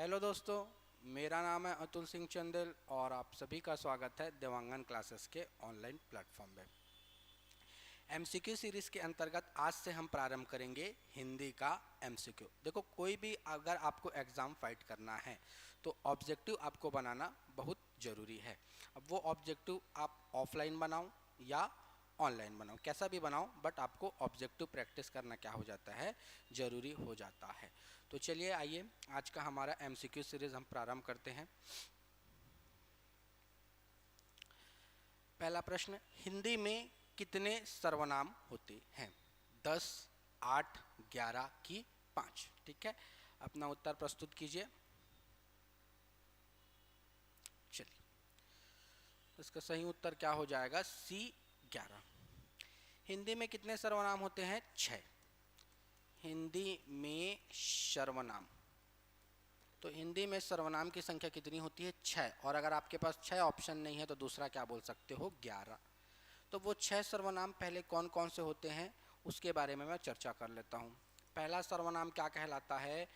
Hello दोस्तों, मेरा नाम है अतुल सिंह चंदेल और आप सभी का स्वागत है देवांगन क्लासेस के ऑनलाइन प्लेटफॉर्म में। एमसीक्यू सीरीज़ के अंतर्गत आज से हम प्रारंभ करेंगे हिंदी का एमसीक्यू। देखो, कोई भी अगर आपको एग्ज़ाम फाइट करना है तो ऑब्जेक्टिव आपको बनाना बहुत ज़रूरी है। अब वो ऑब्जेक्टिव आप ऑफलाइन बनाओ या ऑनलाइन बनाओ, कैसा भी बनाओ, बट आपको ऑब्जेक्टिव प्रैक्टिस करना क्या हो जाता है, ज़रूरी हो जाता है। तो चलिए आइए आज का हमारा एमसीक्यू सीरीज़ हम प्रारंभ करते हैं। पहला प्रश्न, हिंदी में कितने सर्वनाम होते हैं? 10, 8, 11 की 5? ठीक है, अपना उत्तर प्रस्तुत कीजिए। चलिए, इसका सही उत्तर क्या हो जाएगा? सी 11। हिंदी में कितने सर्वनाम होते हैं? 6। हिंदी में सर्वनाम, तो हिंदी में सर्वनाम की संख्या कितनी होती है? 6। और अगर आपके पास 6 ऑप्शन नहीं है तो दूसरा क्या बोल सकते हो? 11। तो वो 6 सर्वनाम पहले कौन कौन से होते हैं उसके बारे में मैं चर्चा कर लेता हूँ। पहला सर्वनाम क्या कहलाता है?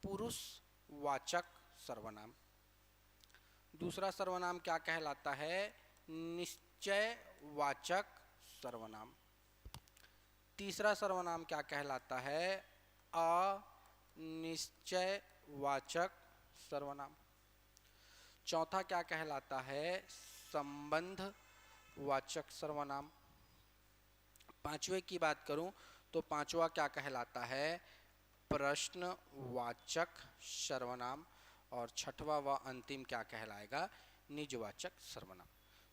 पुरुषवाचक सर्वनाम। दूसरा सर्वनाम क्या कहलाता है? निश्चयवाचक सर्वनाम। तीसरा सर्वनाम क्या कहलाता है? अनिश्चयवाचक सर्वनाम। चौथा क्या कहलाता है? संबंधवाचक सर्वनाम। पांचवे की बात करूं तो पांचवा क्या कहलाता है? प्रश्नवाचक सर्वनाम। और छठवा व अंतिम क्या कहलाएगा? निजवाचक सर्वनाम।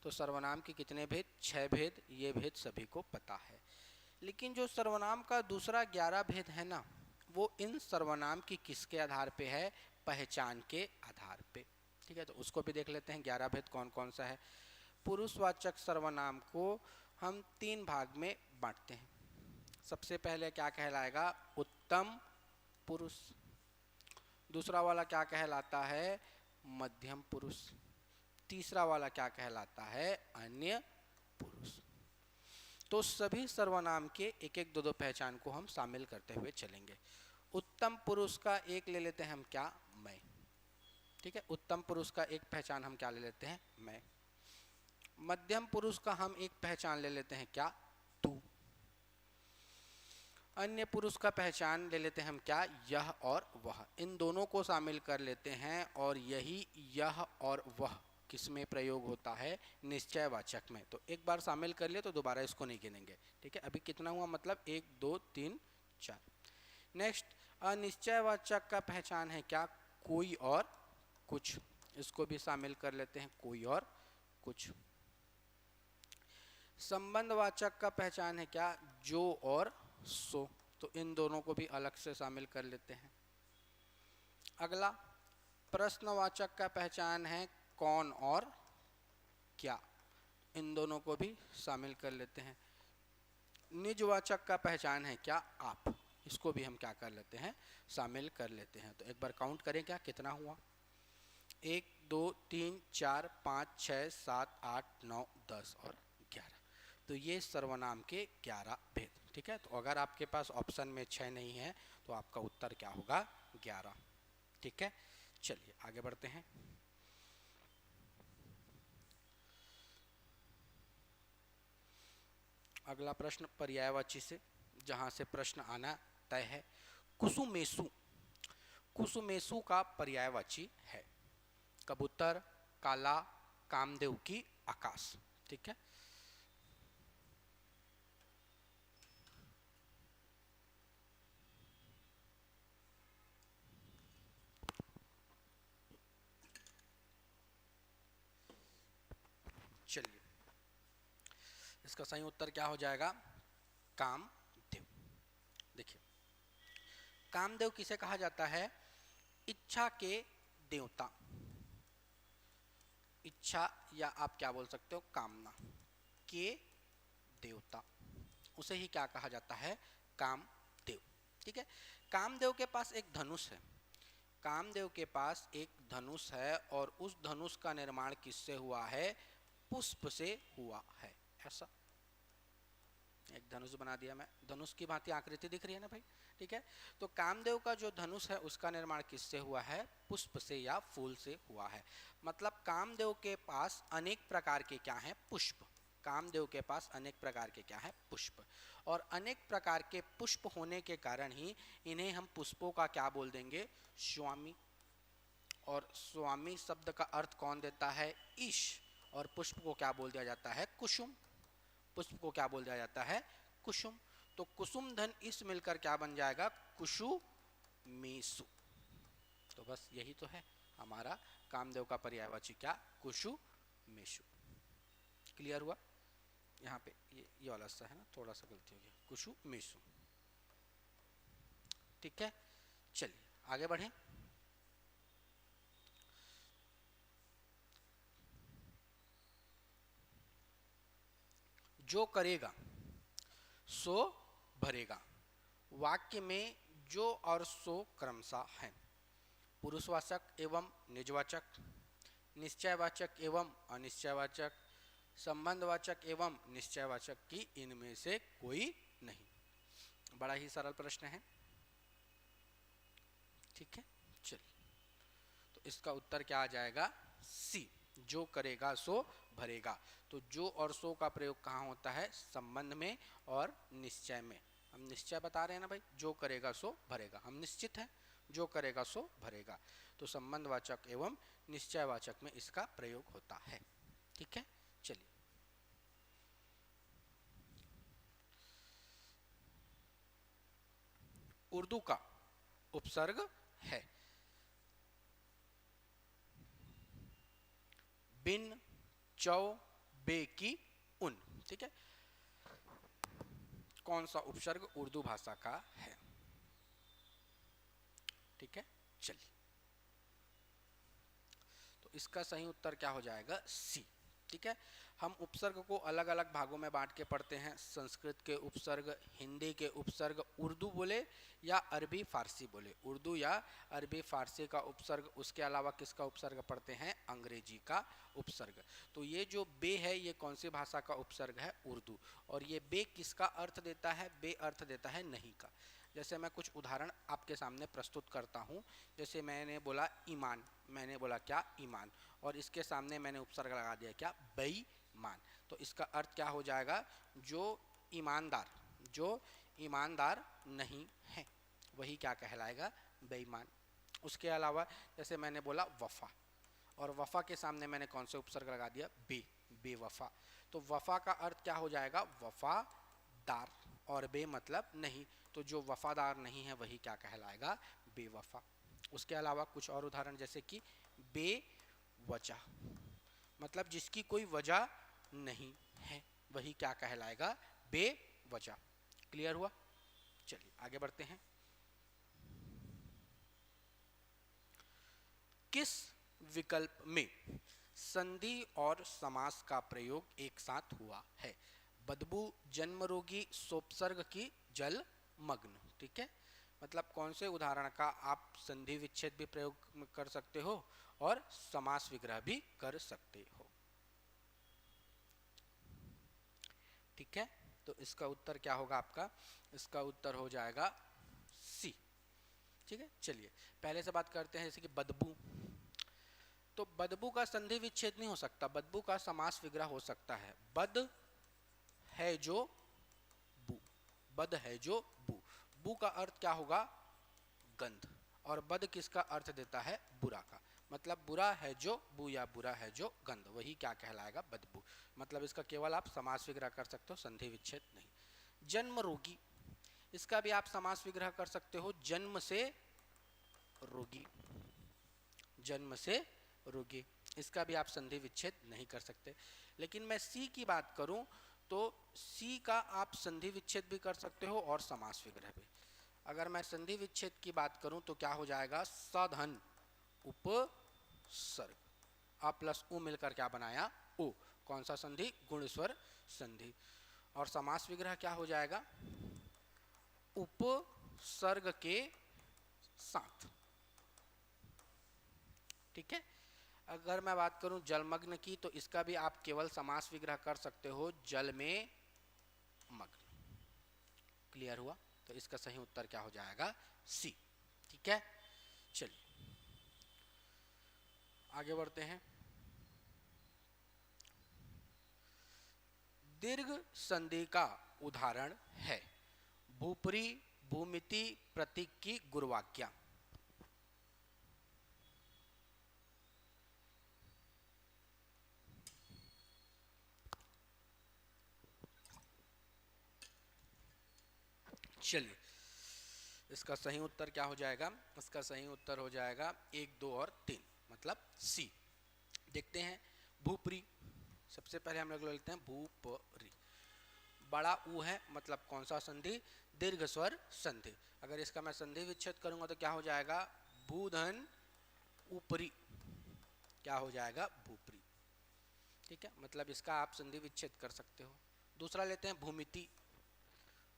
तो सर्वनाम के कितने भेद? 6 भेद। ये भेद सभी को पता है। लेकिन जो सर्वनाम का दूसरा 11 भेद है ना, वो इन सर्वनाम की किसके आधार पे है? पहचान के आधार पे। ठीक है, तो उसको भी देख लेते हैं 11 भेद कौन कौन सा है। पुरुषवाचक सर्वनाम को हम 3 भाग में बांटते हैं। सबसे पहले क्या कहलाएगा? उत्तम पुरुष। दूसरा वाला क्या कहलाता है? मध्यम पुरुष। तीसरा वाला क्या कहलाता है? अन्य पुरुष। तो सभी सर्वनाम के एक एक दो दो पहचान को हम शामिल करते हुए चलेंगे। उत्तम पुरुष का एक ले लेते हैं हम, क्या? मैं। ठीक है, उत्तम पुरुष का एक पहचान हम क्या ले लेते हैं? मैं। मध्यम पुरुष का हम एक पहचान ले लेते हैं, क्या? तू। अन्य पुरुष का पहचान ले लेते हैं हम, क्या? यह और वह। इन दोनों को शामिल कर लेते हैं और यही यह और वह किसमें प्रयोग होता है? निश्चयवाचक में। तो एक बार शामिल कर लिए तो दोबारा इसको नहीं गिनेंगे। ठीक है, अभी कितना हुआ? मतलब 1, 2, 3, 4। नेक्स्ट, अनिश्चयवाचक का पहचान है क्या? कोई और कुछ। इसको भी शामिल कर लेते हैं, कोई और कुछ। संबंधवाचक का पहचान है क्या? जो और सो। तो इन दोनों को भी अलग से शामिल कर लेते हैं। अगला, प्रश्नवाचक का पहचान है कौन और क्या। इन दोनों को भी शामिल कर लेते हैं। निजवाचक का पहचान है क्या? आप। इसको भी हम क्या कर लेते हैं? शामिल कर लेते हैं। तो एक बार काउंट करें, क्या कितना हुआ? 1, 2, 3, 4, 5, 6, 7, 8, 9, 10 और 11। तो ये सर्वनाम के 11 भेद। ठीक है, तो अगर आपके पास ऑप्शन में 6 नहीं है तो आपका उत्तर क्या होगा? 11। ठीक है, चलिए आगे बढ़ते हैं। अगला प्रश्न पर्यायवाची से, जहां से प्रश्न आना तय है। कुसुमेषु। कुसुमेषु का पर्यायवाची है कबूतर, काला, कामदेव की आकाश। ठीक है, चलिए इसका सही उत्तर क्या हो जाएगा? कामदेव। देखिए, कामदेव किसे कहा जाता है? इच्छा के देवता। इच्छा या आप क्या बोल सकते हो? कामना के देवता, उसे ही क्या कहा जाता है? कामदेव। ठीक है, कामदेव के पास एक धनुष है। कामदेव के पास एक धनुष है और उस धनुष का निर्माण किससे हुआ है? पुष्प से हुआ है। ऐसा एक धनुष बना दिया मैं, धनुष की भांति आकृति दिख रही है ना भाई, ठीक है। तो कामदेव का जो धनुष है उसका निर्माण किससे हुआ है? पुष्प से या फूल से हुआ है। मतलब कामदेव के पास अनेक प्रकार के क्या हैं? पुष्प। कामदेव के पास अनेक प्रकार के क्या है? पुष्प। और अनेक प्रकार के पुष्प होने के कारण ही इन्हें हम पुष्पों का क्या बोल देंगे? स्वामी। और स्वामी शब्द का अर्थ कौन देता है? ईश। और पुष्प को क्या बोल दिया जाता है? कुसुम। पुष्प को क्या बोल दिया जाता है? कुसुम। तो कुसुम धन इस मिलकर क्या बन जाएगा? कुसुमेषु। तो बस यही तो है हमारा कामदेव का पर्यायवाची क्या? कुसुमेषु। क्लियर हुआ? यहाँ पे ये वाला सा है ना, थोड़ा सा गलती हो गया, कुसुमेषु। ठीक है, चलिए आगे बढ़े। जो करेगा सो भरेगा। वाक्य में जो और सो क्रमशः है पुरुषवाचक एवं निजवाचक, निश्चयवाचक एवं अनिश्चयवाचक, संबंधवाचक एवं निश्चयवाचक की इनमें से कोई नहीं। बड़ा ही सरल प्रश्न है, ठीक है। चलिए, तो इसका उत्तर क्या आ जाएगा? सी, जो करेगा सो भरेगा। तो जो और सो का प्रयोग कहाँ होता है? संबंध में और निश्चय में। हम निश्चय बता रहे हैं ना भाई, जो करेगा सो भरेगा, हम निश्चित हैं, जो करेगा सो भरेगा। तो संबंधवाचक एवं निश्चयवाचक में इसका प्रयोग होता है, ठीक है। चलिए, उर्दू का उपसर्ग है बिन चौ बे की उन, ठीक है। कौन सा उपसर्ग उर्दू भाषा का है? ठीक है, चलिए, तो इसका सही उत्तर क्या हो जाएगा? सी, ठीक है। हम उपसर्ग को अलग अलग भागों में बांट के पढ़ते हैं। संस्कृत के उपसर्ग, हिंदी के उपसर्ग, उर्दू बोले या अरबी फारसी बोले, उर्दू या अरबी फारसी का उपसर्ग, उसके अलावा किसका उपसर्ग पढ़ते हैं? अंग्रेजी का उपसर्ग। तो ये जो बे है ये कौन सी भाषा का उपसर्ग है? उर्दू। और ये बे किसका अर्थ देता है? बे अर्थ देता है नहीं का। जैसे मैं कुछ उदाहरण आपके सामने प्रस्तुत करता हूँ। जैसे मैंने बोला ईमान, मैंने बोला क्या? ईमान, और इसके सामने मैंने उपसर्ग लगा दिया क्या? बेईमान। तो इसका अर्थ क्या हो जाएगा? जो ईमानदार, जो ईमानदार नहीं है वही क्या कहलाएगा? बेईमान। उसके अलावा जैसे मैंने बोला वफा, और वफा के सामने मैंने कौन से उपसर्ग लगा दिया? बे, बेवफा। तो वफा का अर्थ क्या हो जाएगा? वफादार, और बे मतलब नहीं। तो जो वफादार नहीं है वही क्या कहलाएगा? बेवफा। उसके अलावा कुछ और उदाहरण, जैसे कि बेवजह, मतलब जिसकी कोई वजह नहीं है वही क्या कहलाएगा? बेवजह। क्लियर हुआ? चलिए आगे बढ़ते हैं। किस विकल्प में संधि और समास का प्रयोग एक साथ हुआ है? बदबू, जन्मरोगी, सोपसर्ग की जलमग्न, ठीक है। मतलब कौन से उदाहरण का आप संधि विच्छेद भी प्रयोग कर सकते हो और समास विग्रह भी कर सकते हो, ठीक है। तो इसका उत्तर क्या होगा आपका? इसका उत्तर हो जाएगा सी, ठीक है। चलिए पहले से बात करते हैं, जैसे कि बदबू। तो बदबू का संधि विच्छेद नहीं हो सकता, बदबू का समास विग्रह हो सकता है। बद है जो बू, बद है जो बू। बू का अर्थ क्या होगा? गंध। और बद किसका अर्थ देता है? बुरा का। मतलब बुरा है जो बू या बुरा है जो गंध, वही क्या कहलाएगा? बदबू। मतलब इसका केवल आप समास विग्रह कर सकते हो, संधि विच्छेद नहीं। जन्म रोगी, इसका भी आप समास विग्रह कर सकते हो, जन्म से रोगी, जन्म से रोगी। इसका भी आप संधि विच्छेद नहीं कर सकते। लेकिन मैं सी की बात करूं तो सी का आप संधि विच्छेद भी कर सकते हो और समास विग्रह भी। अगर मैं संधि विच्छेद की बात करूं तो क्या हो जाएगा? सधन उपसर्ग, अ प्लस उ मिलकर क्या बनाया? ओ। कौन सा संधि? गुण स्वर संधि। और समास विग्रह क्या हो जाएगा? उपसर्ग के साथ, ठीक है। अगर मैं बात करूं जलमग्न की तो इसका भी आप केवल समास विग्रह कर सकते हो, जल में मग्न, क्लियर हुआ? तो इसका सही उत्तर क्या हो जाएगा? सी। ठीक है, चलिए आगे बढ़ते हैं। दीर्घ संधि का उदाहरण है भूपरी भूमिति प्रतीक की गुरुवाक्या। चलिए इसका सही उत्तर क्या हो जाएगा? इसका सही उत्तर हो जाएगा 1, 2 और 3, मतलब सी। देखते हैं भूपरी, सबसे पहले हम लोग लेते हैं भूपरी। बड़ा ऊ है, मतलब कौन सा संधि? दीर्घ स्वर संधि। अगर इसका मैं संधि विच्छेद करूंगा तो क्या हो जाएगा? भूधन ऊपरी। क्या हो जाएगा? भूपरी। ठीक है, मतलब इसका आप संधि विच्छेद कर सकते हो। दूसरा लेते हैं भूमिति।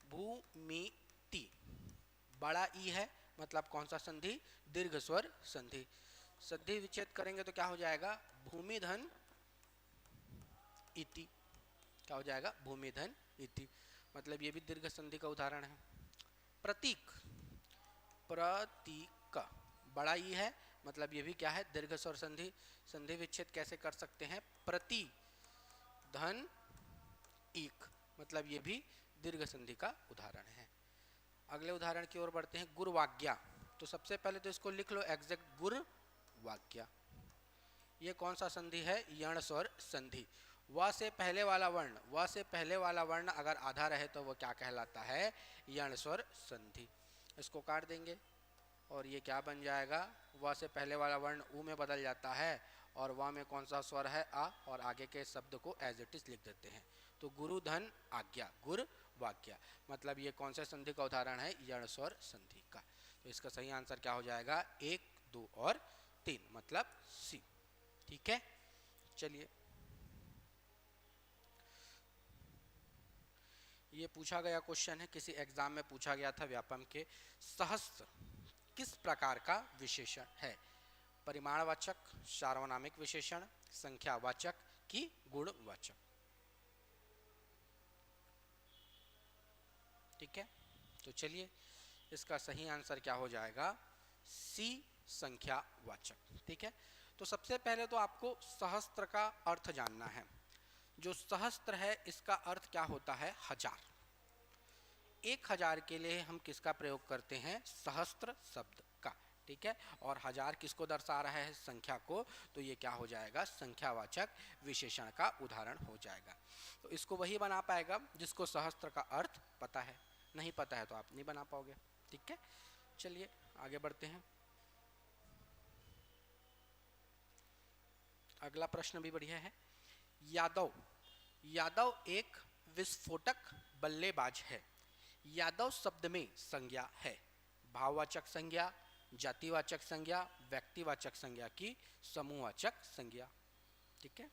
भूमिति, बड़ा ई है, मतलब कौन सा संधि? दीर्घ स्वर संधि। संधि विच्छेद करेंगे तो क्या हो जाएगा? भूमिधन इति। क्या हो जाएगा? भूमिधन इति, मतलब ये भी दीर्घ संधि का उदाहरण है। प्रतीक, प्रतीक बड़ा ई है, मतलब ये भी क्या है? दीर्घ स्वर संधि। संधि विच्छेद कैसे कर सकते हैं? प्रति धन एक, मतलब ये भी दीर्घ संधि का उदाहरण है। अगले उदाहरण की ओर बढ़ते हैं, गुरुवाक्या। तो सबसे पहले तो इसको लिख लो एग्जैक्ट, गुरुवाक्या। ये कौन सा संधि है? यण स्वर संधि। व से पहले वाला वर्ण, व से पहले वाला वर्ण अगर आधा रहे तो वो क्या कहलाता है? यण स्वर संधि। इसको काट देंगे और ये क्या बन जाएगा? व से पहले वाला वर्ण ऊ में बदल जाता है और व में कौन सा स्वर है? आ, और आगे के शब्द को एज इट इज लिख देते हैं। तो गुरु धन आज्ञा, गुरुवाक्या, मतलब ये कौन से संधि का उदाहरण है? यण स्वर संधि का। तो इसका सही आंसर क्या हो जाएगा? 1, 2 और 3, मतलब सी। ठीक है, चलिए ये पूछा गया क्वेश्चन है, किसी एग्जाम में पूछा गया था व्यापम के। सहस्त्र किस प्रकार का विशेषण है? परिमाणवाचक, सार्वनामिक विशेषण, संख्यावाचक की गुणवाचक? ठीक है, तो चलिए इसका सही आंसर क्या हो जाएगा? सी, संख्यावाचक। ठीक है, तो सबसे पहले तो आपको सहस्त्र का अर्थ जानना है। जो सहस्त्र है इसका अर्थ क्या होता है? हजार। 1000 के लिए हम किसका प्रयोग करते हैं? सहस्त्र शब्द का। ठीक है, और हजार किसको दर्शा रहा है? संख्या को। तो ये क्या हो जाएगा? संख्यावाचक विशेषण का उदाहरण हो जाएगा। तो इसको वही बना पाएगा जिसको सहस्त्र का अर्थ पता है, नहीं पता है तो आप नहीं बना पाओगे। ठीक है, चलिए आगे बढ़ते हैं। अगला प्रश्न भी बढ़िया है। यादव, यादव एक विस्फोटक बल्लेबाज है। यादव शब्द में संज्ञा है भाववाचक संज्ञा, जातिवाचक संज्ञा, व्यक्तिवाचक संज्ञा की समूहवाचक संज्ञा? ठीक है,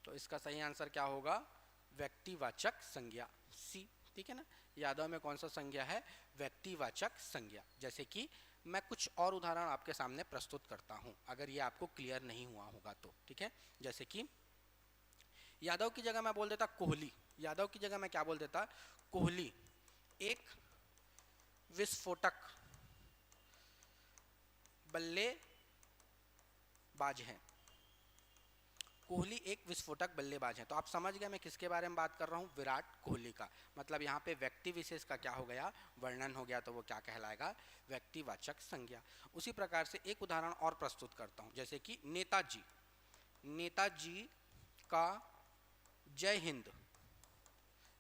तो इसका सही आंसर क्या होगा? व्यक्तिवाचक संज्ञा, सी। ठीक है ना, यादव में कौन सा संज्ञा है? व्यक्तिवाचक संज्ञा। जैसे कि मैं कुछ और उदाहरण आपके सामने प्रस्तुत करता हूं, अगर ये आपको क्लियर नहीं हुआ होगा तो। ठीक है, जैसे कि यादव की जगह मैं बोल देता कोहली। यादव की जगह मैं क्या बोल देता? कोहली एक विस्फोटक बल्लेबाज है। कोहली एक विस्फोटक बल्लेबाज है, तो आप समझ गए मैं किसके बारे में बात कर रहा हूँ? विराट कोहली का। मतलब यहाँ पे व्यक्ति विशेष का क्या हो गया? वर्णन हो गया, तो वो क्या कहलाएगा? व्यक्तिवाचक संज्ञा। उसी प्रकार से एक उदाहरण और प्रस्तुत करता हूँ, जैसे कि नेताजी। नेताजी का जय हिंद,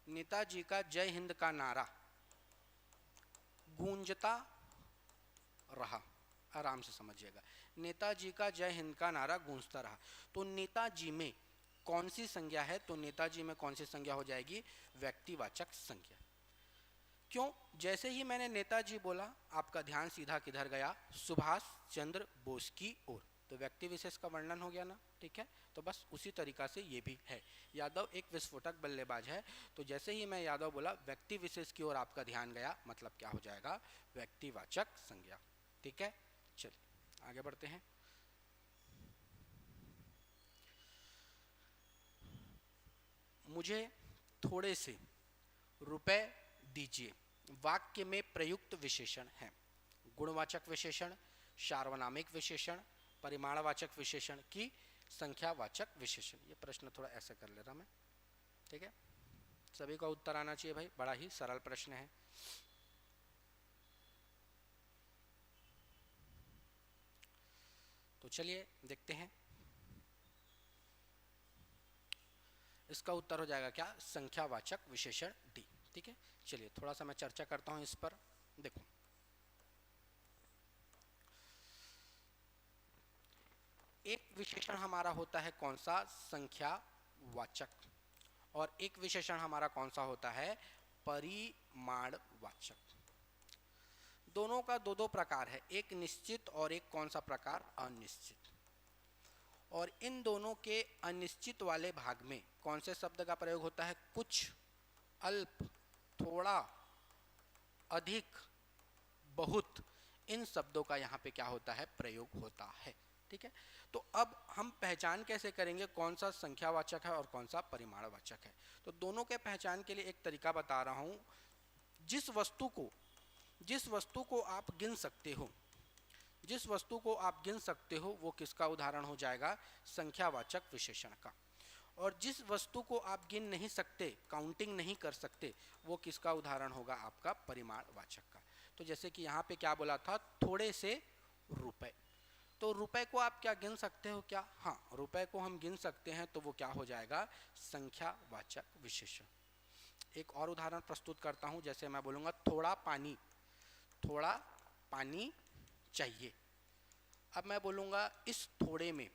नेताजी का जय हिंद का नारा गूंजता रहा। आराम से समझिएगा, नेताजी का जय हिंद का नारा गूंजता रहा। तो नेताजी में कौन सी संज्ञा है? तो नेताजी में कौन सी संज्ञा हो जाएगी? व्यक्तिवाचक संज्ञा। क्यों? जैसे ही मैंने नेताजी बोला आपका ध्यान सीधा किधर गया? सुभाष चंद्र बोस की ओर। तो व्यक्ति विशेष का वर्णन हो गया ना। ठीक है, तो बस उसी तरीका से ये भी है। यादव एक विस्फोटक बल्लेबाज है, तो जैसे ही मैं यादव बोला व्यक्ति विशेष की ओर आपका ध्यान गया, मतलब क्या हो जाएगा? व्यक्तिवाचक संज्ञा। ठीक है, चलिए आगे बढ़ते हैं। मुझे थोड़े से रुपए दीजिए वाक्य में प्रयुक्त विशेषण है। गुणवाचक विशेषण, सार्वनामिक विशेषण, परिमाणवाचक विशेषण की संख्यावाचक विशेषण। ये प्रश्न थोड़ा ऐसे कर ले रहा मैं, ठीक है। सभी का उत्तर आना चाहिए भाई, बड़ा ही सरल प्रश्न है। तो चलिए देखते हैं, इसका उत्तर हो जाएगा क्या, संख्यावाचक विशेषण डी, ठीक है। चलिए थोड़ा सा मैं चर्चा करता हूं इस पर। देखो, एक विशेषण हमारा होता है कौन सा, संख्यावाचक, और एक विशेषण हमारा कौन सा होता है, परिमाणवाचक। दोनों का दो प्रकार है, एक निश्चित और एक कौन सा प्रकार, अनिश्चित। और इन दोनों के अनिश्चित वाले भाग में कौन से शब्द का प्रयोग होता है, कुछ, अल्प, थोड़ा, अधिक, बहुत, इन शब्दों का यहाँ पे क्या होता है, प्रयोग होता है, ठीक है। तो अब हम पहचान कैसे करेंगे कौन सा संख्यावाचक है और कौन सा परिमाणवाचक है। तो दोनों के पहचान के लिए एक तरीका बता रहा हूं। जिस वस्तु को आप गिन सकते हो, जिस वस्तु को आप गिन सकते हो वो किसका उदाहरण हो जाएगा, संख्यावाचक विशेषण का। और जिस वस्तु को आप गिन नहीं सकते, काउंटिंग नहीं कर सकते, वो किसका उदाहरण होगा, आपका परिमाणवाचक का। तो जैसे कि यहाँ पे क्या बोला था, थोड़े से रुपए। तो रुपए को आप क्या गिन सकते हो क्या, हाँ, रुपए को हम गिन सकते हैं, तो वो क्या हो जाएगा, संख्यावाचक विशेषण। एक और उदाहरण प्रस्तुत करता हूं, जैसे मैं बोलूंगा थोड़ा पानी चाहिए। अब मैं बोलूंगा इस थोड़े में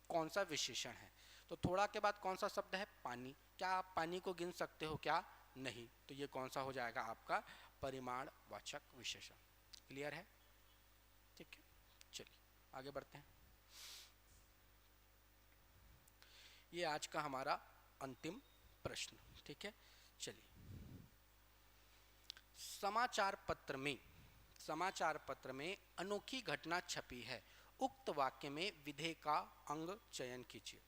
कौन सा विशेषण है, तो थोड़ा के बाद कौन सा शब्द है, पानी। क्या आप पानी को गिन सकते हो क्या, नहीं, तो ये कौन सा हो जाएगा, आपका परिमाणवाचक विशेषण। क्लियर है, ठीक है। चलिए आगे बढ़ते हैं। ये आज का हमारा अंतिम प्रश्न, ठीक है। चलिए, समाचार पत्र में अनोखी घटना छपी है, उक्त वाक्य में विधेय का अंग चयन कीजिए।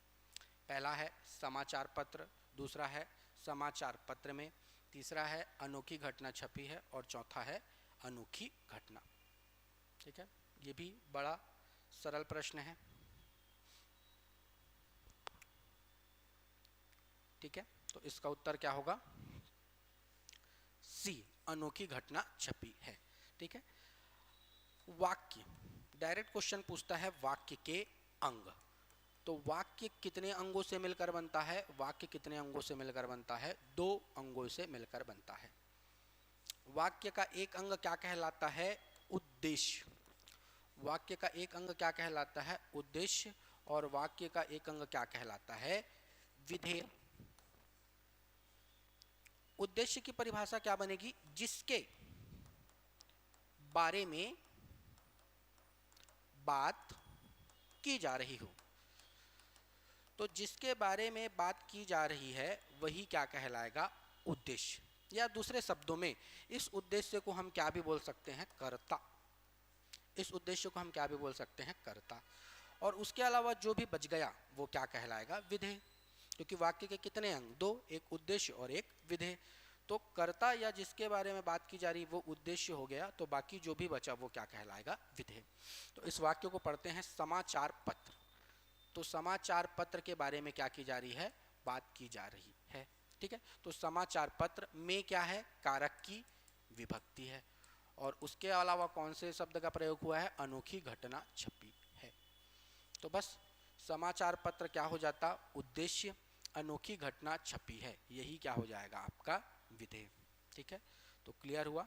पहला है समाचार पत्र, दूसरा है समाचार पत्र में, तीसरा है अनोखी घटना छपी है, और चौथा है अनोखी घटना, ठीक है। ये भी बड़ा सरल प्रश्न है, ठीक है। तो इसका उत्तर क्या होगा, सी, अनोखी घटना छपी है, ठीक है। वाक्य, डायरेक्ट क्वेश्चन पूछता है वाक्य के अंग। तो वाक्य कितने अंगों से मिलकर बनता है, वाक्य कितने अंगों से मिलकर बनता है, 2 अंगों से मिलकर बनता है। वाक्य का एक अंग क्या कहलाता है, उद्देश्य। वाक्य का एक अंग क्या कहलाता है, उद्देश्य, और वाक्य का एक अंग क्या कहलाता है, विधेय। उद्देश्य की परिभाषा क्या बनेगी, जिसके बारे में बात की जा रही हो। तो जिसके बारे में बात की जा रही है वही क्या कहलाएगा, उद्देश्य। या दूसरे शब्दों में इस उद्देश्य को हम क्या भी बोल सकते हैं, कर्ता। इस उद्देश्य को हम क्या भी बोल सकते हैं, कर्ता। और उसके अलावा जो भी बच गया वो क्या कहलाएगा, विधेय। क्योंकि वाक्य के कितने अंग, 2, एक उद्देश्य और एक विधेय। तो कर्ता या जिसके बारे में बात की जा रही वो उद्देश्य हो गया, तो बाकी जो भी बचा वो क्या कहलाएगा, विधेय। तो इस वाक्य को पढ़ते हैं, समाचार पत्र। तो समाचार पत्र के बारे में क्या की जा रही है, बात की जा रही है, ठीक है। तो समाचार पत्र में क्या है, कारक की विभक्ति है। और उसके अलावा कौन से शब्द का प्रयोग हुआ है, अनोखी घटना छपी है। तो बस समाचार पत्र क्या हो जाता, उद्देश्य, अनोखी घटना छपी है, यही क्या हो जाएगा आपका विधेय, ठीक है। तो क्लियर हुआ,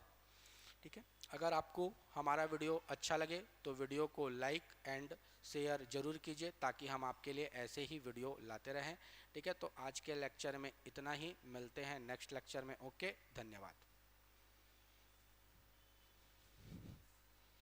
ठीक है। अगर आपको हमारा वीडियो अच्छा लगे तो वीडियो को लाइक एंड शेयर जरूर कीजिए, ताकि हम आपके लिए ऐसे ही वीडियो लाते रहें, ठीक है। तो आज के लेक्चर में इतना ही, मिलते हैं नेक्स्ट लेक्चर में। ओके, धन्यवाद।